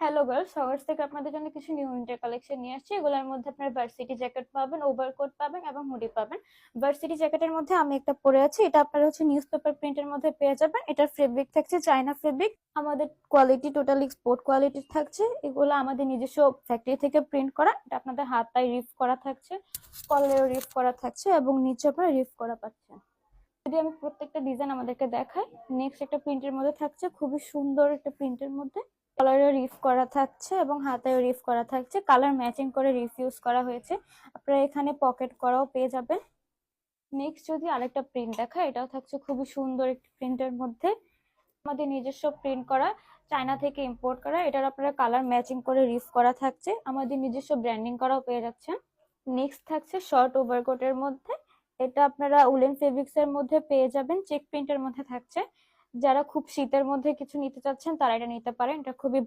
Hello girls, সবার থেকে আপনাদের জন্য কিছু নিউ উইন্টার কালেকশন নিয়ে আসছি। এগুলোর মধ্যে আপনার ভার্সিটি জ্যাকেট পাবেন, ওভারকোট পাবেন এবং হুডি পাবেন। ভার্সিটি জ্যাকেটের মধ্যে আমি একটা পরে আছি, এটা আপনারা নিউজ পেপার প্রিন্টের মধ্যে পেয়ে যাবেন। এটার ফেব্রিক থাকছে চায়না ফেব্রিক। আমাদের কোয়ালিটি টোটালি এক্সপোর্ট কোয়ালিটির থাকছে। এগুলো আমাদের নিজস্ব ফ্যাক্টরি থেকে প্রিন্ট করা। এটা আপনাদের হাতায় রিফ করা থাকছে, কলারেও রিফ করা থাকছে এবং নিচে আপনারা রিফ করা পাচ্ছেন। যদি আমি প্রত্যেকটা ডিজাইন আমাদেরকে দেখাই, নেক্সট একটা প্রিন্টের মধ্যে থাকছে, খুবই সুন্দর একটা প্রিন্টের মধ্যে কলারে রিফ করা থাকছে এবং হাতায় রিফ করা থাকছে, কালার ম্যাচিং করে রিফ ইউজ করা হয়েছে। আপনারা এখানে পকেট করাও পেয়ে যাবেন। নেক্সট যদি আরেকটা প্রিন্ট দেখায়, এটাও থাকছে খুবই সুন্দর একটি প্রিন্টের মধ্যে, আমাদের নিজস্ব প্রিন্ট করা, চায়না থেকে ইম্পোর্ট করা। এটার আপনারা কালার ম্যাচিং করে রিফ করা থাকছে, আমাদের নিজস্ব ব্র্যান্ডিং করাও পেয়ে যাচ্ছেন। নেক্সট থাকছে শর্ট ওভারকোটের মধ্যে, এটা আপনারা উলেন ফেব্রিক্স এর মধ্যে পেয়ে যাবেন, চেক প্রিন্টের মধ্যে থাকছে। যারা খুব শীতের মধ্যে কিছু নিতে চাচ্ছেন তারা এটা নিতে পারেন, এটা খুবই